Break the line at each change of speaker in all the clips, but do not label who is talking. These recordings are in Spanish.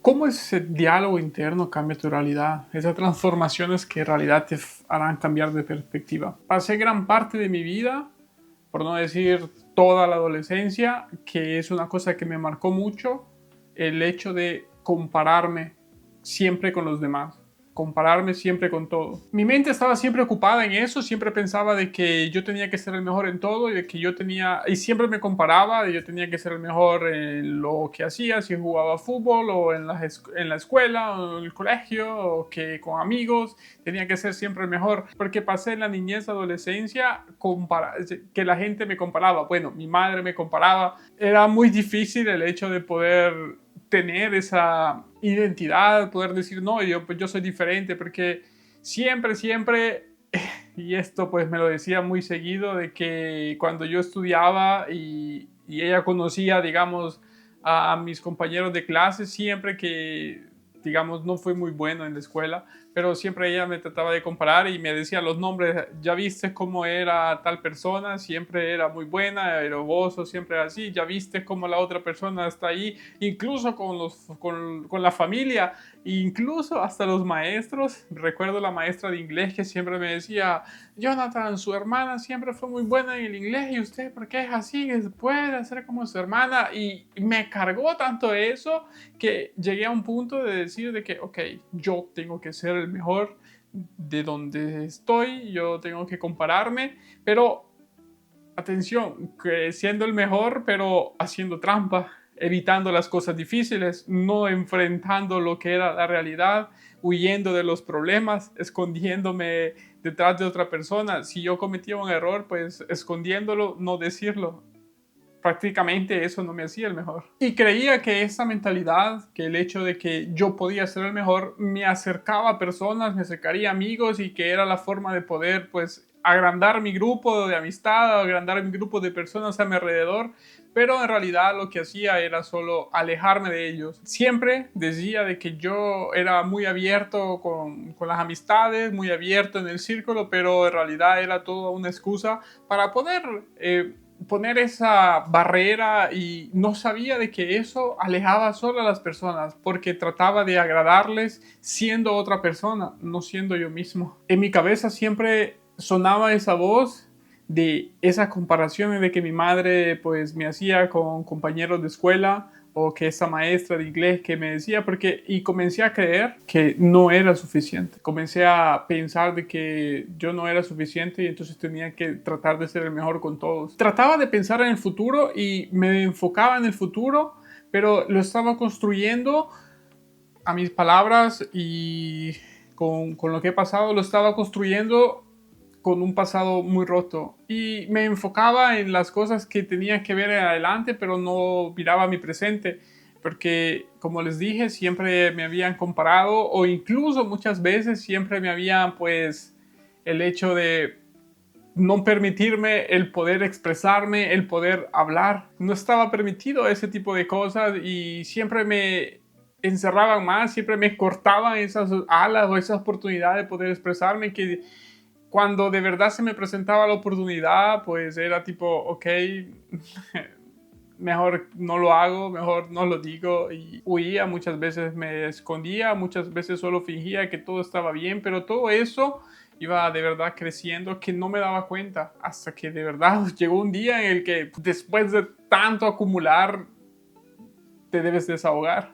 ¿Cómo ese diálogo interno cambia tu realidad? Esas transformaciones que en realidad harán cambiar de perspectiva. Pasé gran parte de mi vida, por no decir toda la adolescencia, que es una cosa que me marcó mucho, el hecho de compararme siempre con los demás, compararme siempre con todo. Mi mente estaba siempre ocupada en eso, siempre pensaba de que yo tenía que ser el mejor en todo y de que yo tenía, y siempre me comparaba, de yo tenía que ser el mejor en lo que hacía, si jugaba fútbol o en la escuela o en el colegio o que con amigos, tenía que ser siempre el mejor, porque pasé en la niñez, adolescencia, que la gente me comparaba, bueno, mi madre me comparaba, era muy difícil el hecho de poder tener esa identidad, poder decir, no, pues yo soy diferente, porque siempre, y esto pues me lo decía muy seguido, de que cuando yo estudiaba y ella conocía, digamos, a mis compañeros de clase, siempre que, digamos, no fue muy bueno en la escuela, pero siempre ella me trataba de comparar y me decía los nombres, ya viste cómo era tal persona, siempre era muy buena, pero vos siempre era así, ya viste cómo la otra persona está ahí, incluso con la familia, incluso hasta los maestros. Recuerdo la maestra de inglés que siempre me decía, Jonathan, su hermana siempre fue muy buena en el inglés y usted, ¿por qué es así? Puede hacer como su hermana. Y me cargó tanto eso que llegué a un punto de decir de que, ok, yo tengo que ser el mejor de donde estoy, yo tengo que compararme, pero atención, que siendo el mejor, pero haciendo trampa, evitando las cosas difíciles, no enfrentando lo que era la realidad, huyendo de los problemas, escondiéndome detrás de otra persona. Si yo cometía un error, pues escondiéndolo, no decirlo. Prácticamente eso no me hacía el mejor. Y creía que esa mentalidad, que el hecho de que yo podía ser el mejor, me acercaba a personas, me acercaría a amigos y que era la forma de poder, pues, agrandar mi grupo de amistad, agrandar mi grupo de personas a mi alrededor, pero en realidad lo que hacía era solo alejarme de ellos. Siempre decía de que yo era muy abierto con las amistades, muy abierto en el círculo, pero en realidad era toda una excusa para poder poner esa barrera, y no sabía de que eso alejaba solo a las personas porque trataba de agradarles siendo otra persona, no siendo yo mismo. En mi cabeza siempre sonaba esa voz de esas comparaciones de que mi madre pues me hacía con compañeros de escuela o que esa maestra de inglés que me decía, porque y comencé a creer que no era suficiente. Comencé a pensar de que yo no era suficiente y entonces tenía que tratar de ser el mejor con todos. Trataba de pensar en el futuro y me enfocaba en el futuro, pero lo estaba construyendo a mis palabras y con lo que he pasado lo estaba construyendo con un pasado muy roto y me enfocaba en las cosas que tenía que ver en adelante, pero no miraba mi presente, porque como les dije, siempre me habían comparado o incluso muchas veces siempre me habían pues el hecho de no permitirme el poder expresarme, el poder hablar. No estaba permitido ese tipo de cosas y siempre me encerraban más, siempre me cortaban esas alas o esa oportunidad de poder expresarme, que cuando de verdad se me presentaba la oportunidad, pues era tipo, ok, mejor no lo hago, mejor no lo digo, y huía, muchas veces me escondía, muchas veces solo fingía que todo estaba bien, pero todo eso iba de verdad creciendo que no me daba cuenta hasta que de verdad llegó un día en el que después de tanto acumular te debes desahogar,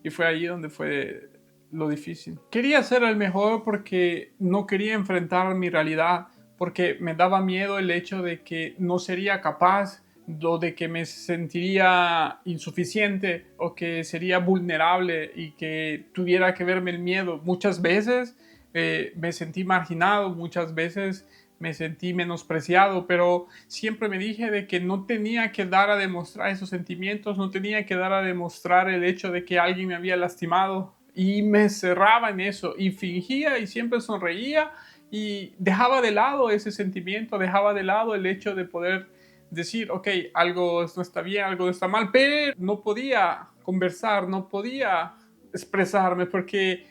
y fue ahí donde fue lo difícil. Quería ser el mejor porque no quería enfrentar mi realidad, porque me daba miedo el hecho de que no sería capaz, o de que me sentiría insuficiente o que sería vulnerable y que tuviera que verme el miedo. Muchas veces me sentí marginado, muchas veces me sentí menospreciado, pero siempre me dije de que no tenía que dar a demostrar esos sentimientos, no tenía que dar a demostrar el hecho de que alguien me había lastimado, y me cerraba en eso y fingía y siempre sonreía y dejaba de lado ese sentimiento, dejaba de lado el hecho de poder decir, ok, algo no está bien, algo no está mal, pero no podía conversar, no podía expresarme porque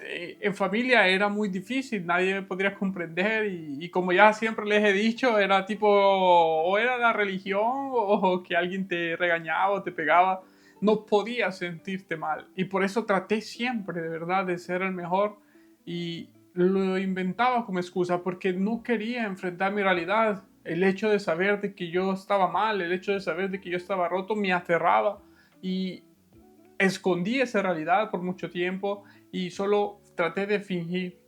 en familia era muy difícil, nadie me podría comprender, y como ya siempre les he dicho, era tipo, o era la religión o que alguien te regañaba o te pegaba, no podías sentirte mal. Y por eso traté siempre, de verdad, de ser el mejor y lo inventaba como excusa porque no quería enfrentar mi realidad. El hecho de saber de que yo estaba mal, el hecho de saber de que yo estaba roto me aterraba y escondí esa realidad por mucho tiempo y solo traté de fingir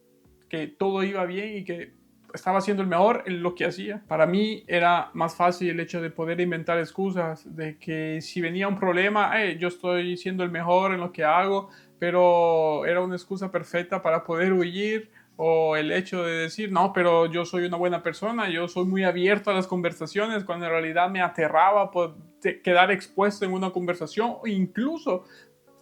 que todo iba bien y que estaba siendo el mejor en lo que hacía. Para mí era más fácil el hecho de poder inventar excusas, de que si venía un problema, yo estoy siendo el mejor en lo que hago, pero era una excusa perfecta para poder huir, o el hecho de decir, no, pero yo soy una buena persona, yo soy muy abierto a las conversaciones, cuando en realidad me aterraba por quedar expuesto en una conversación o incluso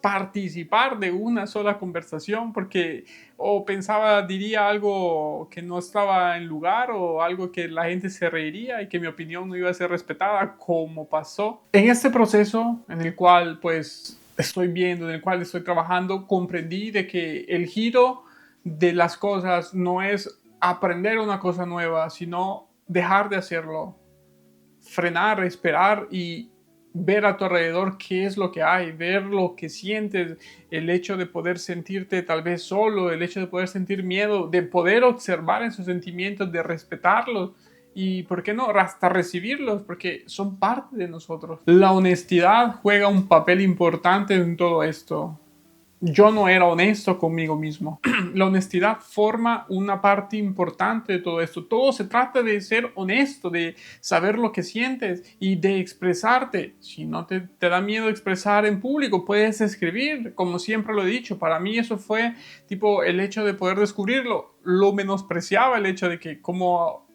participar de una sola conversación porque o pensaba, diría algo que no estaba en lugar o algo que la gente se reiría y que mi opinión no iba a ser respetada, como pasó. En este proceso en el cual pues estoy viendo, en el cual estoy trabajando, comprendí de que el giro de las cosas no es aprender una cosa nueva, sino dejar de hacerlo, frenar, esperar y ver a tu alrededor qué es lo que hay, ver lo que sientes, el hecho de poder sentirte tal vez solo, el hecho de poder sentir miedo, de poder observar esos sentimientos, de respetarlos y, ¿por qué no?, hasta recibirlos, porque son parte de nosotros. La honestidad juega un papel importante en todo esto. Yo no era honesto conmigo mismo. La honestidad forma una parte importante de todo esto. Todo se trata de ser honesto, de saber lo que sientes y de expresarte. Si no te da miedo expresar en público, puedes escribir, como siempre lo he dicho. Para mí eso fue tipo el hecho de poder descubrirlo. Lo menospreciaba el hecho de que como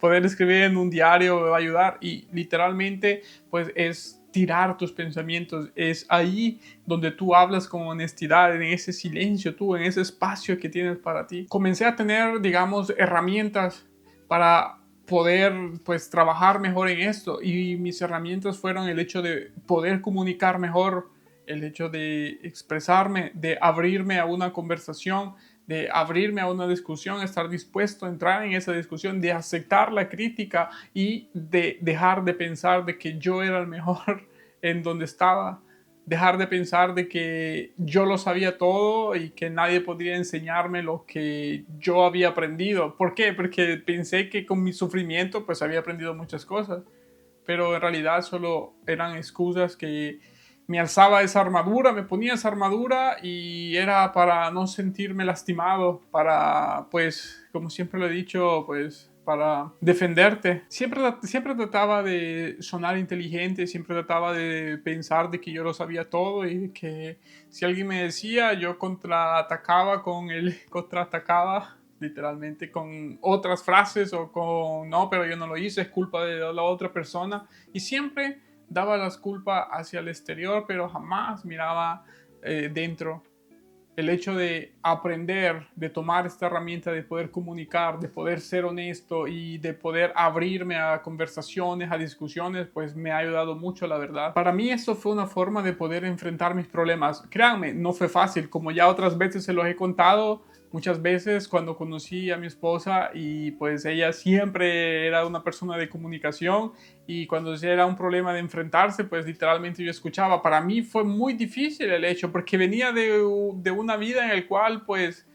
poder escribir en un diario me va a ayudar y literalmente pues es tirar tus pensamientos, es ahí donde tú hablas con honestidad, en ese silencio, tú, en ese espacio que tienes para ti. Comencé a tener, digamos, herramientas para poder, pues, trabajar mejor en esto y mis herramientas fueron el hecho de poder comunicar mejor, el hecho de expresarme, de abrirme a una conversación, de abrirme a una discusión, estar dispuesto a entrar en esa discusión, de aceptar la crítica y de dejar de pensar de que yo era el mejor en donde estaba, dejar de pensar de que yo lo sabía todo y que nadie podría enseñarme lo que yo había aprendido. ¿Por qué? Porque pensé que con mi sufrimiento pues había aprendido muchas cosas, pero en realidad solo eran excusas que me alzaba esa armadura, me ponía esa armadura y era para no sentirme lastimado, para, pues, como siempre lo he dicho, pues, para defenderte. Siempre trataba de sonar inteligente, siempre trataba de pensar de que yo lo sabía todo y que si alguien me decía, yo contraatacaba literalmente con otras frases o con no, pero yo no lo hice, es culpa de la otra persona y siempre daba las culpas hacia el exterior, pero jamás miraba dentro. El hecho de aprender, de tomar esta herramienta, de poder comunicar, de poder ser honesto y de poder abrirme a conversaciones, a discusiones, pues me ha ayudado mucho, la verdad. Para mí eso fue una forma de poder enfrentar mis problemas. Créanme, no fue fácil, como ya otras veces se los he contado, muchas veces cuando conocí a mi esposa y pues ella siempre era una persona de comunicación y cuando era un problema de enfrentarse, pues literalmente yo escuchaba. Para mí fue muy difícil el hecho porque venía de una vida en el cual pues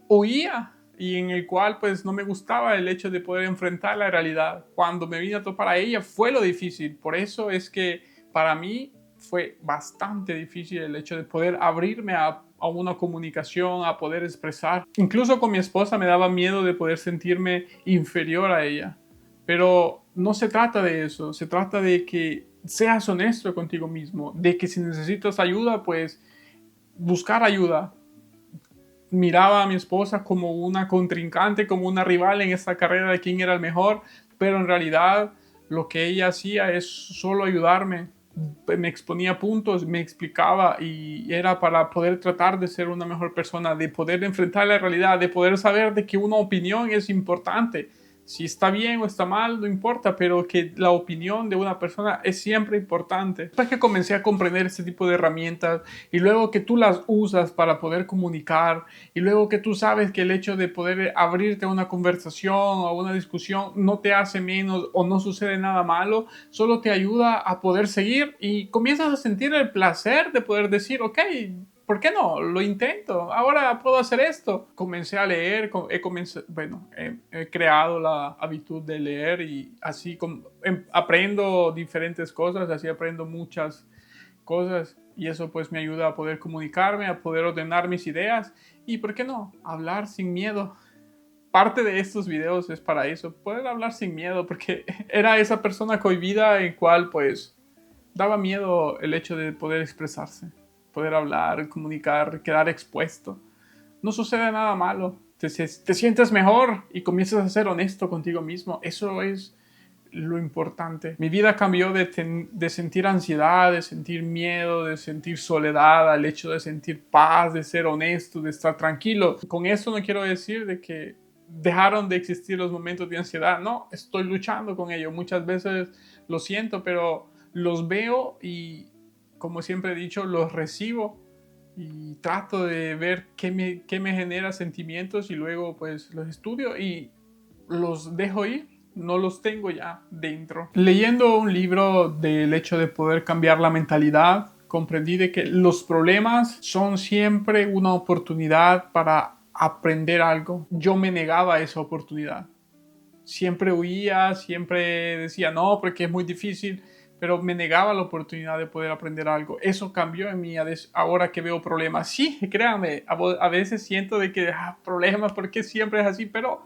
oía y en el cual pues no me gustaba el hecho de poder enfrentar la realidad. Cuando me vine a topar a ella fue lo difícil. Por eso es que para mí fue bastante difícil el hecho de poder abrirme a una comunicación, a poder expresar. Incluso con mi esposa me daba miedo de poder sentirme inferior a ella. Pero no se trata de eso, se trata de que seas honesto contigo mismo, de que si necesitas ayuda, pues buscar ayuda. Miraba a mi esposa como una contrincante, como una rival en esta carrera de quién era el mejor, pero en realidad lo que ella hacía es solo ayudarme. Me exponía puntos, me explicaba y era para poder tratar de ser una mejor persona, de poder enfrentar la realidad, de poder saber de que una opinión es importante, Si está bien o está mal, no importa, pero que la opinión de una persona es siempre importante. Después que comencé a comprender este tipo de herramientas y luego que tú las usas para poder comunicar y luego que tú sabes que el hecho de poder abrirte a una conversación o a una discusión no te hace menos o no sucede nada malo, solo te ayuda a poder seguir y comienzas a sentir el placer de poder decir, ok, ¿por qué no? Lo intento. Ahora puedo hacer esto. Comencé a leer, he creado la hábitud de leer y así aprendo diferentes cosas, así aprendo muchas cosas y eso pues me ayuda a poder comunicarme, a poder ordenar mis ideas y, ¿por qué no? Hablar sin miedo. Parte de estos videos es para eso, poder hablar sin miedo, porque era esa persona cohibida en cual pues daba miedo el hecho de poder expresarse, poder hablar, comunicar, quedar expuesto. No sucede nada malo. Te sientes mejor y comienzas a ser honesto contigo mismo. Eso es lo importante. Mi vida cambió de sentir ansiedad, de sentir miedo, de sentir soledad, al hecho de sentir paz, de ser honesto, de estar tranquilo. Con esto no quiero decir de que dejaron de existir los momentos de ansiedad. No, estoy luchando con ello. Muchas veces lo siento, pero los veo y, como siempre he dicho, los recibo y trato de ver qué me genera sentimientos y luego pues los estudio y los dejo ir, no los tengo ya dentro. Leyendo un libro del hecho de poder cambiar la mentalidad, comprendí de que los problemas son siempre una oportunidad para aprender algo. Yo me negaba a esa oportunidad. Siempre huía, siempre decía no, porque es muy difícil, pero me negaba la oportunidad de poder aprender algo. Eso cambió en mí ahora que veo problemas. Sí, créanme, a veces siento de que problemas, porque siempre es así, pero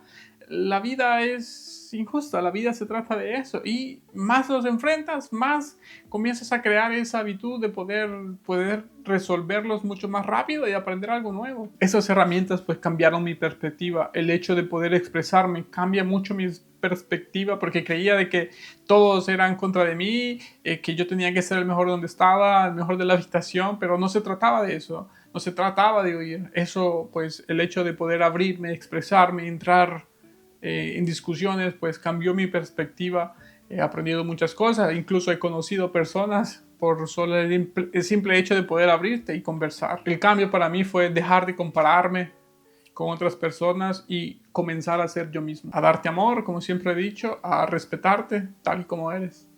la vida es injusta, la vida se trata de eso y más los enfrentas, más comienzas a crear esa hábitud de poder resolverlos mucho más rápido y aprender algo nuevo. Esas herramientas pues cambiaron mi perspectiva, el hecho de poder expresarme cambia mucho mi perspectiva porque creía de que todos eran contra de mí, que yo tenía que ser el mejor donde estaba, el mejor de la habitación, pero no se trataba de eso, no se trataba de oír. Eso pues el hecho de poder abrirme, expresarme, entrar en discusiones, pues cambió mi perspectiva. He aprendido muchas cosas, incluso he conocido personas por solo el simple hecho de poder abrirte y conversar. El cambio para mí fue dejar de compararme con otras personas y comenzar a ser yo mismo, a darte amor, como siempre he dicho, a respetarte tal y como eres.